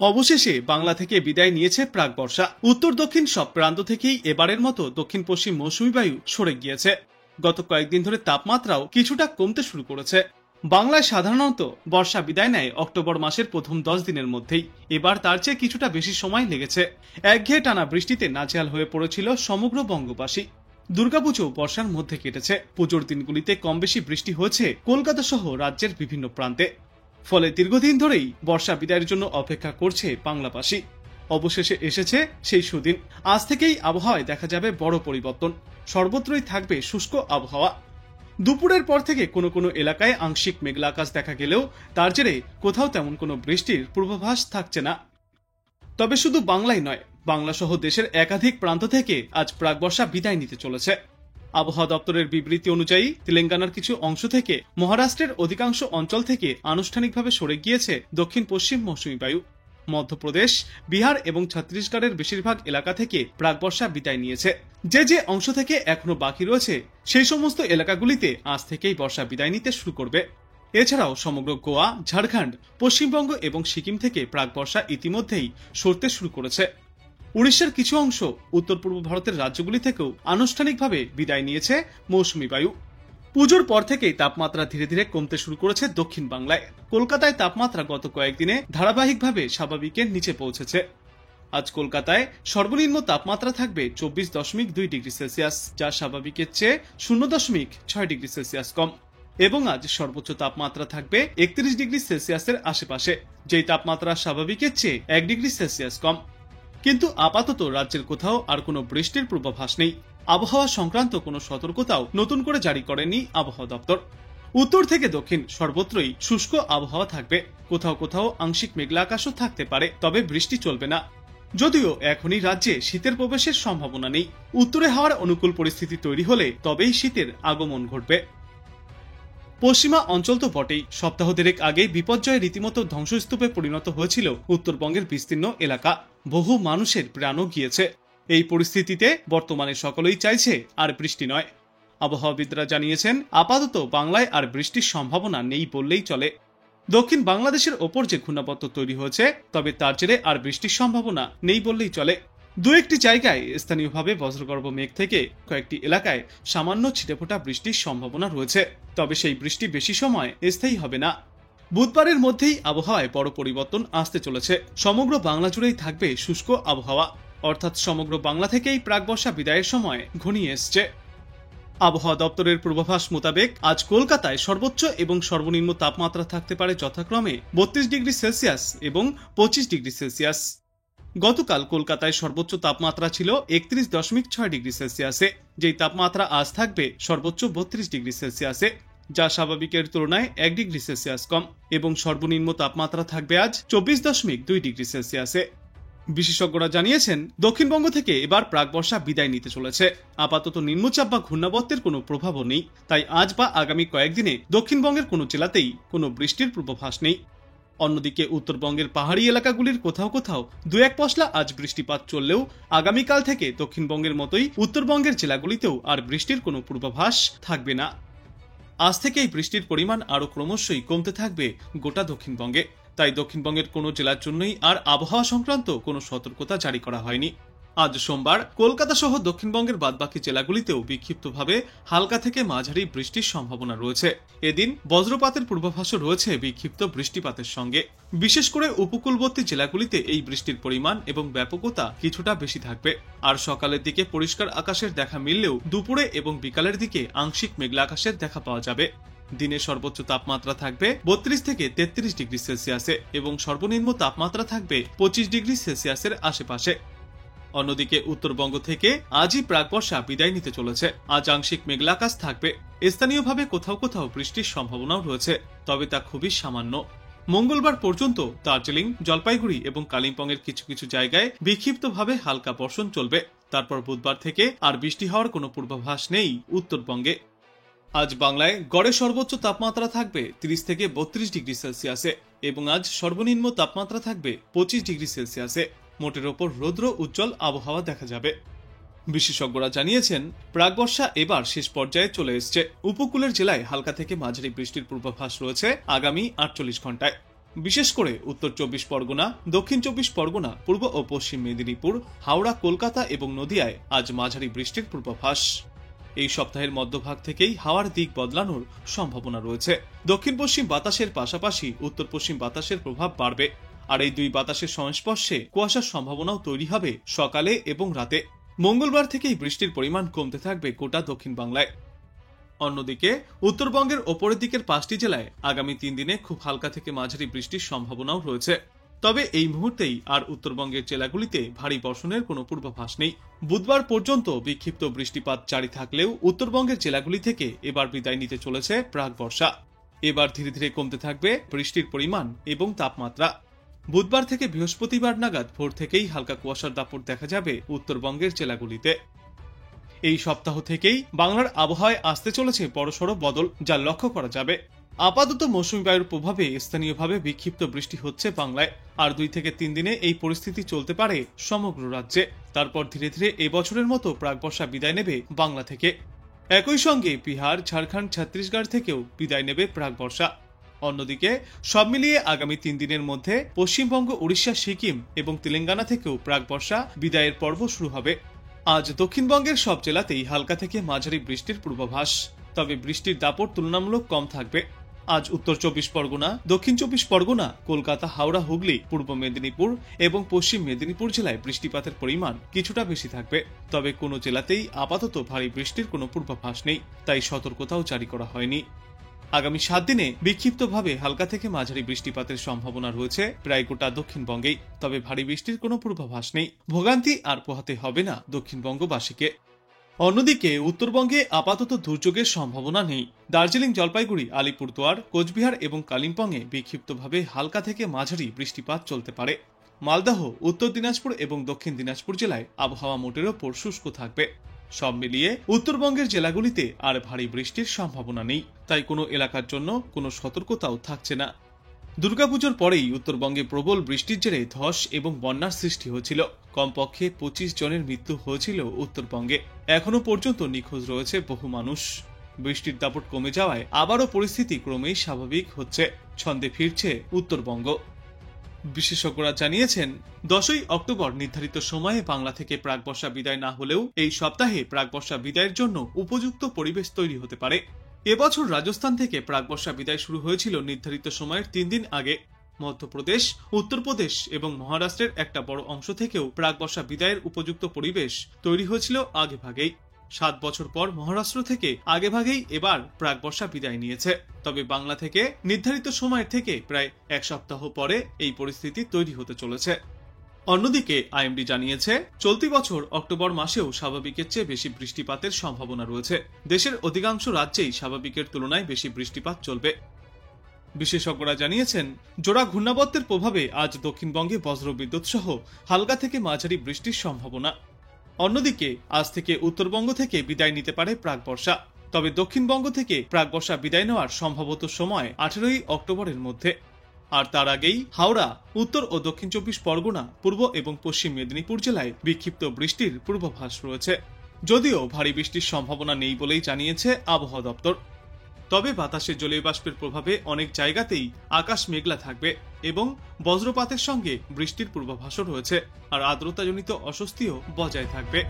অবশেষে বাংলা থেকে বিদায় নিয়েছে প্রাক বর্ষা। উত্তর দক্ষিণ সব প্রান্ত থেকেই এবারের মতো দক্ষিণ পশ্চিম মৌসুমী বায়ু সরে গিয়েছে। গত কয়েকদিন ধরে তাপমাত্রাও কিছুটা কমতে শুরু করেছে। বাংলায় সাধারণত বর্ষা বিদায় নেয় অক্টোবর মাসের প্রথম 10 দিনের মধ্যেই। এবার তার চেয়ে কিছুটা বেশি সময় লেগেছে। একঘেয়ে টানা বৃষ্টিতে নাজেহাল হয়ে পড়েছিল সমগ্র বঙ্গবাসী। দুর্গাপুজো বর্ষার মধ্যে কেটেছে। পুজোর দিনগুলিতে কম বেশি বৃষ্টি হয়েছে কলকাতা সহ রাজ্যের বিভিন্ন প্রান্তে। ফলে দীর্ঘদিন ধরেই বর্ষা বিদায়ের জন্য অপেক্ষা করছে বাংলাবাসী। অবশেষে এসেছে সেই সুদিন। আজ থেকেই আবহাওয়ায় দেখা যাবে বড় পরিবর্তন। সর্বত্রই থাকবে শুষ্ক আবহাওয়া। দুপুরের পর থেকে কোনো কোনো এলাকায় আংশিক মেঘলা আকাশ দেখা গেলেও তার জেরে কোথাও তেমন কোনো বৃষ্টির পূর্বাভাস থাকছে না। তবে শুধু বাংলায় নয়, বাংলা সহ দেশের একাধিক প্রান্ত থেকে আজ প্রাক বর্ষা বিদায় নিতে চলেছে। আবহাওয়া দপ্তরের বিবৃতি অনুযায়ী তেলেঙ্গানার কিছু অংশ থেকে মহারাষ্ট্রের অধিকাংশ অঞ্চল থেকে আনুষ্ঠানিকভাবে সরে গিয়েছে দক্ষিণ পশ্চিম মৌসুমী বায়ু। মধ্যপ্রদেশ, বিহার এবং ছত্তিশগড়ের বেশিরভাগ এলাকা থেকে প্রাক বর্ষা বিদায় নিয়েছে। যে অংশ থেকে এখনো বাকি রয়েছে সেই সমস্ত এলাকাগুলিতে আজ থেকেই বর্ষা বিদায় নিতে শুরু করবে। এছাড়াও সমগ্র গোয়া, ঝাড়খণ্ড, পশ্চিমবঙ্গ এবং সিকিম থেকে প্রাক বর্ষা ইতিমধ্যেই সরতে শুরু করেছে। উড়িষ্যার কিছু অংশ, উত্তর পূর্ব ভারতের রাজ্যগুলি থেকেও আনুষ্ঠানিকভাবে বিদায় নিয়েছে মৌসুমী বায়ু। পুজোর পর থেকেই তাপমাত্রা ধীরে ধীরে কমতে শুরু করেছে দক্ষিণ বাংলায়। কলকাতায় তাপমাত্রা গত কয়েকদিনে ধারাবাহিকভাবে স্বাভাবিকের নিচে পৌঁছেছে। আজ কলকাতায় সর্বনিম্ন তাপমাত্রা থাকবে 24.2 ডিগ্রি সেলসিয়াস, যা স্বাভাবিকের চেয়ে 0.6 ডিগ্রি সেলসিয়াস কম। এবং আজ সর্বোচ্চ তাপমাত্রা থাকবে 31 ডিগ্রি সেলসিয়াসের আশেপাশে, যেই তাপমাত্রা স্বাভাবিকের চেয়ে 1 ডিগ্রি সেলসিয়াস কম। কিন্তু আপাতত রাজ্যের কোথাও আর কোনো বৃষ্টির পূর্বাভাস নেই। আবহাওয়া সংক্রান্ত কোনো সতর্কতাও নতুন করে জারি করেনি আবহাওয়া দপ্তর। উত্তর থেকে দক্ষিণ সর্বত্রই শুষ্ক আবহাওয়া থাকবে। কোথাও কোথাও আংশিক মেঘলা আকাশও থাকতে পারে, তবে বৃষ্টি চলবে না। যদিও এখনই রাজ্যে শীতের প্রবেশের সম্ভাবনা নেই। উত্তরে হাওয়ার অনুকূল পরিস্থিতি তৈরি হলে তবেই শীতের আগমন ঘটবে। পশ্চিমা অঞ্চল তো বটেই, সপ্তাহ দেড়েক আগেই বিপর্যয়ে রীতিমতো ধ্বংসস্তূপে পরিণত হয়েছিল উত্তরবঙ্গের বিস্তীর্ণ এলাকা। বহু মানুষের প্রাণও গিয়েছে। এই পরিস্থিতিতে বর্তমানে সকলেই চাইছে আর বৃষ্টি নয়। আবহাওয়াবিদরা জানিয়েছেন, আপাতত বাংলায় আর বৃষ্টির সম্ভাবনা নেই বললেই চলে। দক্ষিণ বাংলাদেশের ওপর যে ঘূর্ণাবর্ত তৈরি হয়েছে, তবে তার জেরে আর বৃষ্টির সম্ভাবনা নেই বললেই চলে। দু একটি জায়গায় স্থানীয়ভাবে বজ্রগর্ভ মেঘ থেকে কয়েকটি এলাকায় সামান্য ছিটেফোঁটা বৃষ্টির সম্ভাবনা রয়েছে, তবে সেই বৃষ্টি বেশি সময় স্থায়ী হবে না। বুধবারের মধ্যেই আবহাওয়ায় বড় পরিবর্তন আসতে চলেছে। সমগ্র বাংলা জুড়েই থাকবে শুষ্ক আবহাওয়া, অর্থাৎ সমগ্র বাংলা থেকেই প্রাক বর্ষা বিদায়ের সময় ঘনিয়ে এসছে। আবহাওয়া দপ্তরের পূর্বাভাস মোতাবেক আজ কলকাতায় সর্বোচ্চ এবং সর্বনিম্ন তাপমাত্রা থাকতে পারে যথাক্রমে 32 ডিগ্রি সেলসিয়াস এবং 25 ডিগ্রি সেলসিয়াস। গতকাল কলকাতায় সর্বোচ্চ তাপমাত্রা ছিল 31.6 ডিগ্রি সেলসিয়াসে, যেই তাপমাত্রা আজ থাকবে সর্বোচ্চ 32 ডিগ্রি সেলসিয়াসে, যা স্বাভাবিকের তুলনায় 1 ডিগ্রি সেলসিয়াস কম। এবং সর্বনিম্ন তাপমাত্রা থাকবে আজ 24.2 ডিগ্রি সেলসিয়াসে। বিশেষজ্ঞরা জানিয়েছেন, দক্ষিণবঙ্গ থেকে এবার প্রাক বর্ষা বিদায় নিতে চলেছে। আপাতত নিম্নচাপ বা ঘূর্ণাবর্তের কোনো প্রভাবও নেই, তাই আজ বা আগামী কয়েকদিনে দক্ষিণবঙ্গের কোনো জেলাতেই কোনো বৃষ্টির পূর্বাভাস নেই। অন্যদিকে উত্তরবঙ্গের পাহাড়ি এলাকাগুলির কোথাও কোথাও দু এক পশলা আজ বৃষ্টিপাত চললেও আগামীকাল থেকে দক্ষিণবঙ্গের মতোই উত্তরবঙ্গের জেলাগুলিতেও আর বৃষ্টির কোনো পূর্বাভাস থাকবে না। আজ থেকেই বৃষ্টির পরিমাণ আরো ক্রমশই কমতে থাকবে গোটা দক্ষিণবঙ্গে। তাই দক্ষিণবঙ্গের কোনো জেলার জন্যই আর আবহাওয়া সংক্রান্ত কোনো সতর্কতা জারি করা হয়নি। আজ সোমবার কলকাতা সহ দক্ষিণবঙ্গের বাদবাকি জেলাগুলিতেও বিক্ষিপ্তভাবে হালকা থেকে মাঝারি বৃষ্টির সম্ভাবনা রয়েছে। এদিন বজ্রপাতের পূর্বাভাসও রয়েছে বিক্ষিপ্ত বৃষ্টিপাতের সঙ্গে। বিশেষ করে উপকূলবর্তী জেলাগুলিতে এই বৃষ্টির পরিমাণ এবং ব্যাপকতা কিছুটা বেশি থাকবে। আর সকালের দিকে পরিষ্কার আকাশের দেখা মিললেও দুপুরে এবং বিকালের দিকে আংশিক মেঘলা আকাশের দেখা পাওয়া যাবে। দিনে সর্বোচ্চ তাপমাত্রা থাকবে 32 থেকে 33 ডিগ্রি সেলসিয়াসে এবং সর্বনিম্ন তাপমাত্রা থাকবে 25 ডিগ্রি সেলসিয়াসের আশেপাশে। অন্যদিকে উত্তরবঙ্গ থেকে আজই প্রাক বর্ষা বিদায় নিতে চলেছে। আজ আংশিক মেঘলা আকাশ থাকবে। স্থানীয়ভাবে কোথাও কোথাও বৃষ্টির সম্ভাবনাও রয়েছে, তবে তা খুবই সামান্য। মঙ্গলবার পর্যন্ত দার্জিলিং, জলপাইগুড়ি এবং কালিম্পংয়ের কিছু কিছু জায়গায় বিক্ষিপ্তভাবে হালকা বর্ষণ চলবে। তারপর বুধবার থেকে আর বৃষ্টি হওয়ার কোনো পূর্বাভাস নেই উত্তরবঙ্গে। আজ বাংলায় গড়ে সর্বোচ্চ তাপমাত্রা থাকবে 30 থেকে 32 ডিগ্রি সেলসিয়াসে এবং আজ সর্বনিম্ন তাপমাত্রা থাকবে 25 ডিগ্রি সেলসিয়াসে। মোটের ওপর রৌদ্র উজ্জ্বল আবহাওয়া দেখা যাবে। বিশেষজ্ঞরা জানিয়েছেন, প্রাক বর্ষা এবার শেষ পর্যায়ে চলে এসছে। উপকূলের জেলায় হালকা থেকে মাঝারি বৃষ্টির পূর্বাভাস রয়েছে আগামী 48 ঘন্টায়। বিশেষ করে উত্তর 24 পরগনা, দক্ষিণ 24 পরগনা, পূর্ব ও পশ্চিম মেদিনীপুর, হাওড়া, কলকাতা এবং নদিয়ায় আজ মাঝারি বৃষ্টির পূর্বাভাস। এই সপ্তাহের মধ্যভাগ থেকেই হাওয়ার দিক বদলানোর সম্ভাবনা রয়েছে। দক্ষিণ পশ্চিম বাতাসের পাশাপাশি উত্তর পশ্চিম বাতাসের প্রভাব বাড়বে, আর এই দুই বাতাসের সংস্পর্শে কুয়াশার সম্ভাবনাও তৈরি হবে সকালে এবং রাতে। মঙ্গলবার থেকেই বৃষ্টির পরিমাণ কমতে থাকবে গোটা দক্ষিণ বাংলায়। অন্যদিকে উত্তরবঙ্গের ওপরের দিকের 5টি জেলায় আগামী 3 দিনে খুব হালকা থেকে মাঝারি বৃষ্টির সম্ভাবনাও রয়েছে। তবে এই মুহূর্তেই আর উত্তরবঙ্গের জেলাগুলিতে ভারী বর্ষণের কোনো পূর্বাভাস নেই। বুধবার পর্যন্ত বিক্ষিপ্ত বৃষ্টিপাত জারি থাকলেও উত্তরবঙ্গের জেলাগুলি থেকে এবার বিদায় নিতে চলেছে প্রাক বর্ষা। এবার ধীরে ধীরে কমতে থাকবে বৃষ্টির পরিমাণ এবং তাপমাত্রা। বুধবার থেকে বৃহস্পতিবার নাগাদ ভোর থেকেই হালকা কুয়াশার দাপট দেখা যাবে উত্তরবঙ্গের জেলাগুলিতে। এই সপ্তাহ থেকেই বাংলার আবহাওয়ায় আসতে চলেছে বড়সড় বদল, যা লক্ষ্য করা যাবে। আপাতত মৌসুমী বায়ুর প্রভাবে স্থানীয়ভাবে বিক্ষিপ্ত বৃষ্টি হচ্ছে বাংলায়, আর 2 থেকে 3 দিনে এই পরিস্থিতি চলতে পারে সমগ্র রাজ্যে। তারপর ধীরে ধীরে এবছরের মতো প্রাক বর্ষা বিদায় নেবে বাংলা থেকে। একই সঙ্গে বিহার, ঝাড়খণ্ড, ছত্তিশগড় থেকেও বিদায় নেবে প্রাক বর্ষা। অন্যদিকে সব মিলিয়ে আগামী 3 দিনের মধ্যে পশ্চিমবঙ্গ, উড়িষ্যা, সিকিম এবং তেলেঙ্গানা থেকেও প্রাক বর্ষা বিদায়ের পর্ব শুরু হবে। আজ দক্ষিণবঙ্গের সব জেলাতেই হালকা থেকে মাঝারি বৃষ্টির পূর্বাভাস, তবে বৃষ্টির দাপট তুলনামূলক কম থাকবে। আজ উত্তর 24 পরগনা, দক্ষিণ 24 পরগনা, কলকাতা, হাওড়া, হুগলি, পূর্ব মেদিনীপুর এবং পশ্চিম মেদিনীপুর জেলায় বৃষ্টিপাতের পরিমাণ কিছুটা বেশি থাকবে। তবে কোনো জেলাতেই আপাতত ভারী বৃষ্টির কোনো পূর্বাভাস নেই, তাই সতর্কতাও জারি করা হয়নি। আগামী 7 দিনে বিক্ষিপ্তভাবে হালকা থেকে মাঝারি বৃষ্টিপাতের সম্ভাবনা রয়েছে প্রায় গোটা দক্ষিণবঙ্গেই। তবে ভারী বৃষ্টির কোনো পূর্বাভাস নেই। ভোগান্তি আর পোহাতে হবে না দক্ষিণবঙ্গবাসীকে। অন্যদিকে উত্তরবঙ্গে আপাতত দুর্যোগের সম্ভাবনা নেই। দার্জিলিং, জলপাইগুড়ি, আলিপুরদুয়ার, কোচবিহার এবং কালিম্পংয়ে বিক্ষিপ্তভাবে হালকা থেকে মাঝারি বৃষ্টিপাত চলতে পারে। মালদহ, উত্তর দিনাজপুর এবং দক্ষিণ দিনাজপুর জেলায় আবহাওয়া মোটের ওপর শুষ্ক থাকবে। সব মিলিয়ে উত্তরবঙ্গের জেলাগুলিতে আর ভারী বৃষ্টির সম্ভাবনা নেই, তাই কোনো এলাকার জন্য কোনো সতর্কতাও থাকছে না। দুর্গাপুজোর পরেই উত্তরবঙ্গে প্রবল বৃষ্টির জেরে ধস এবং বন্যার সৃষ্টি হয়েছিল। কমপক্ষে 25 জনের মৃত্যু হয়েছিল উত্তরবঙ্গে। এখনো পর্যন্ত নিখোঁজ রয়েছে বহু মানুষ। বৃষ্টির দাপট কমে যাওয়ায় আবারও পরিস্থিতি ক্রমেই স্বাভাবিক হচ্ছে, ছন্দে ফিরছে উত্তরবঙ্গ। বিশেষজ্ঞরা জানিয়েছেন, 10ই অক্টোবর নির্ধারিত সময়ে বাংলা থেকে প্রাক বর্ষা বিদায় না হলেও এই সপ্তাহে প্রাক বর্ষা বিদায়ের জন্য উপযুক্ত পরিবেশ তৈরি হতে পারে। এবছর রাজস্থান থেকে প্রাক বর্ষা বিদায় শুরু হয়েছিল নির্ধারিত সময়ের 3 দিন আগে। মধ্যপ্রদেশ, উত্তরপ্রদেশ এবং মহারাষ্ট্রের একটা বড় অংশ থেকেও প্রাক বর্ষা বিদায়ের উপযুক্ত পরিবেশ তৈরি হয়েছিল আগেভাগেই। 7 বছর পর মহারাষ্ট্র থেকে আগেভাগেই এবার প্রাক বর্ষা বিদায় নিয়েছে। তবে বাংলা থেকে নির্ধারিত সময়ের থেকে প্রায় 1 সপ্তাহ পরে এই পরিস্থিতি তৈরি হতে চলেছে। অন্যদিকে আইএমডি জানিয়েছে, চলতি বছর অক্টোবর মাসেও স্বাভাবিকের চেয়ে বেশি বৃষ্টিপাতের সম্ভাবনা রয়েছে। দেশের অধিকাংশ রাজ্যেই স্বাভাবিকের তুলনায় বেশি বৃষ্টিপাত চলবে। বিশেষজ্ঞরা জানিয়েছেন, জোড়া ঘূর্ণাবর্তের প্রভাবে আজ দক্ষিণবঙ্গে বজ্রবিদ্যুৎ সহ হালকা থেকে মাঝারি বৃষ্টির সম্ভাবনা। অন্যদিকে আজ থেকে উত্তরবঙ্গ থেকে বিদায় নিতে পারে প্রাক বর্ষা। তবে দক্ষিণবঙ্গ থেকে প্রাক বর্ষা বিদায় নেওয়ার সম্ভবত সময় 18ই অক্টোবরের মধ্যে। আর তার আগেই হাওড়া, উত্তর ও দক্ষিণ 24 পরগনা, পূর্ব এবং পশ্চিম মেদিনীপুর জেলায় বিক্ষিপ্ত বৃষ্টির পূর্বাভাস রয়েছে। যদিও ভারী বৃষ্টির সম্ভাবনা নেই বলেই জানিয়েছে আবহাওয়া দপ্তর। তবে বাতাসে জলীয় বাষ্পের প্রভাবে অনেক জায়গাতেই আকাশ মেঘলা থাকবে এবং বজ্রপাতের সঙ্গে বৃষ্টির পূর্বাভাসও রয়েছে, আর আর্দ্রতাজনিত অস্বস্তিও বজায় থাকবে।